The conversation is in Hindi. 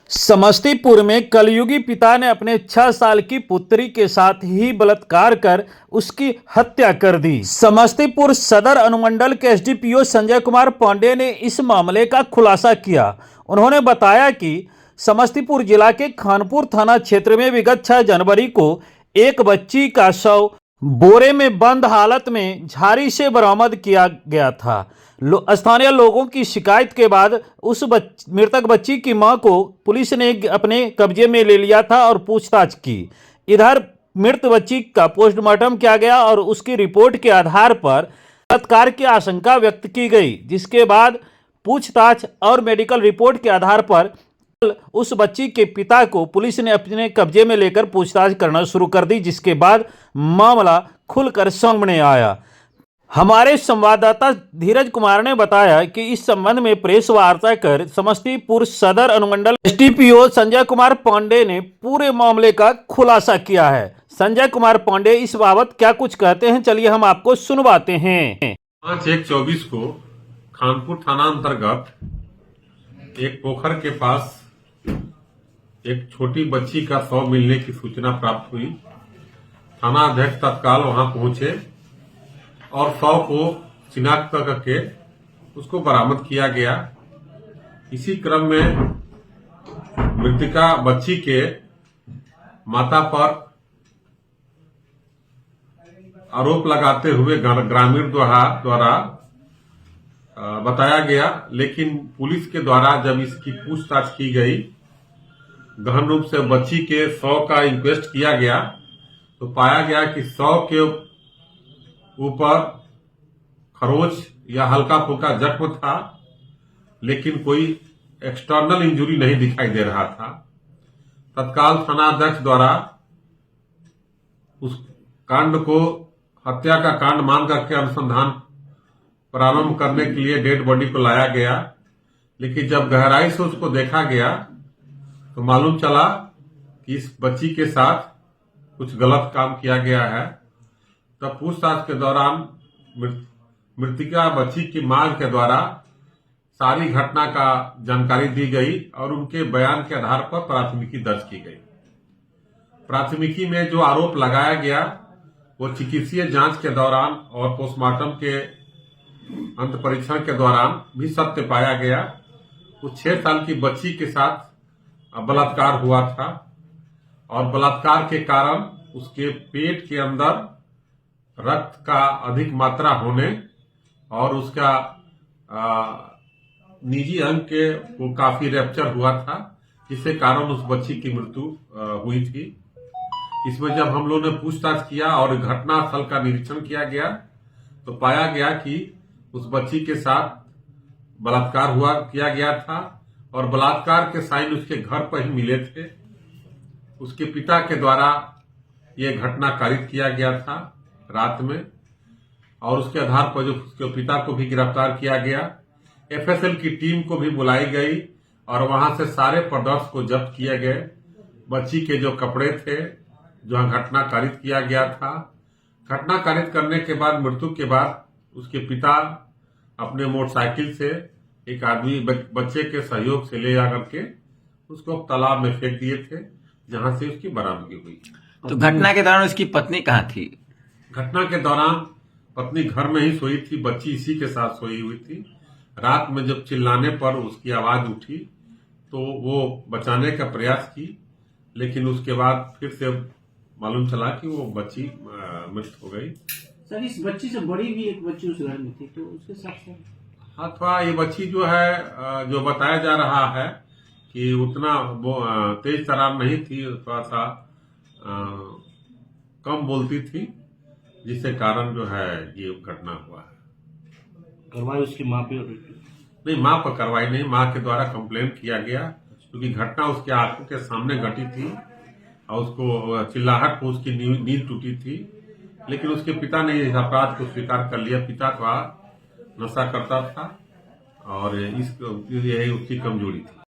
समस्तीपुर में कलयुगी पिता ने अपने 6 साल की पुत्री के साथ ही बलात्कार कर उसकी हत्या कर दी। समस्तीपुर सदर अनुमंडल के एसडीपीओ संजय कुमार पांडे ने इस मामले का खुलासा किया। उन्होंने बताया कि समस्तीपुर जिला के खानपुर थाना क्षेत्र में विगत 6 जनवरी को एक बच्ची का शव बोरे में बंद हालत में झाड़ी से बरामद किया गया था। स्थानीय लोगों की शिकायत के बाद उस मृतक बच्ची की मां को पुलिस ने अपने कब्जे में ले लिया था और पूछताछ की। इधर मृत बच्ची का पोस्टमार्टम किया गया और उसकी रिपोर्ट के आधार पर बलात्कार की आशंका व्यक्त की गई, जिसके बाद पूछताछ और मेडिकल रिपोर्ट के आधार पर उस बच्ची के पिता को पुलिस ने अपने कब्जे में लेकर पूछताछ करना शुरू कर दी, जिसके बाद मामला खुलकर सामने आया। हमारे संवाददाता धीरज कुमार ने बताया कि इस संबंध में प्रेस वार्ता कर समस्तीपुर सदर अनुमंडल एसडीपीओ संजय कुमार पांडे ने पूरे मामले का खुलासा किया है। संजय कुमार पांडे इस बाबत क्या कुछ कहते हैं, चलिए हम आपको सुनवाते हैं। 5/1/24 को खानपुर थाना अंतर्गत एक पोखर के पास एक छोटी बच्ची का शव मिलने की सूचना प्राप्त हुई। थाना अध्यक्ष तत्काल वहां पहुंचे और शव को शिनाख्त करके उसको बरामद किया गया। इसी क्रम में मृतका बच्ची के माता पर आरोप लगाते हुए ग्रामीण द्वारा बताया गया, लेकिन पुलिस के द्वारा जब इसकी पूछताछ की गई, गहन रूप से बच्ची के शव का इंक्वेस्ट किया गया, तो पाया गया कि शव के ऊपर खरोच या हल्का फुल्का जख्म था, लेकिन कोई एक्सटर्नल इंजुरी नहीं दिखाई दे रहा था। तत्काल थानाध्यक्ष द्वारा उस कांड को हत्या का कांड मान करके अनुसंधान प्रारंभ करने के लिए डेड बॉडी को लाया गया, लेकिन जब गहराई से उसको देखा गया तो मालूम चला कि इस बच्ची के साथ कुछ गलत काम किया गया है। तब पूछताछ के दौरान मृतिका बच्ची की मां के द्वारा सारी घटना का जानकारी दी गई और उनके बयान के आधार पर प्राथमिकी दर्ज की गई। प्राथमिकी में जो आरोप लगाया गया वो चिकित्सीय जांच के दौरान और पोस्टमार्टम के अंत परीक्षण के दौरान भी सत्य पाया गया। उस 6 साल की बच्ची के साथ बलात्कार हुआ था और बलात्कार के कारण उसके पेट के अंदर रक्त का अधिक मात्रा होने और उसका निजी अंग के वो काफी रैप्चर हुआ था, जिसके कारण उस बच्ची की मृत्यु हुई थी। इसमें जब हम लोगों ने पूछताछ किया और घटनास्थल का निरीक्षण किया गया तो पाया गया कि उस बच्ची के साथ बलात्कार किया गया था और बलात्कार के साइन उसके घर पर ही मिले थे। उसके पिता के द्वारा यह घटना कारित किया गया था रात में और उसके आधार पर जो उसके पिता को भी गिरफ्तार किया गया। एफएसएल की टीम को भी बुलाई गई और वहां से सारे प्रदर्श को जब्त किए गए। बच्ची के जो कपड़े थे जो घटना कारित किया गया था, घटना कारित करने के बाद मृत्यु के बाद उसके पिता अपने मोटरसाइकिल से एक आदमी बच्चे के सहयोग से ले जाकर के उसको तालाब में फेंक दिए थे, जहां से उसकी बरामदगी हुई। तो घटना के दौरान उसकी पत्नी कहाँ थी? घटना के दौरान पत्नी घर में ही सोई थी, बच्ची इसी के साथ सोई हुई थी। रात में जब चिल्लाने पर उसकी आवाज उठी तो वो बचाने का प्रयास की, लेकिन उसके बाद फिर से मालूम चला कि वो बच्ची मृत हो गई। सर, इस बच्ची से बड़ी भी एक बच्ची उस घर में थी, तो उसके साथ हाँ, थोड़ा ये बच्ची जो है जो बताया जा रहा है कि उतना वो तेज तरार नहीं थी, थोड़ा सा कम बोलती थी, जिसके कारण जो है ये घटना हुआ है। कार्रवाई उसकी माँ पे नहीं, माँ पर कार्रवाई नहीं, माँ के द्वारा कंप्लेन किया गया क्योंकि घटना उसके आंखों के सामने घटी थी और उसको चिल्लाहट को उसकी नींद टूटी थी, लेकिन उसके पिता ने इस अपराध को स्वीकार कर लिया। पिता का नशा करता था और यही उसकी कमजोरी थी।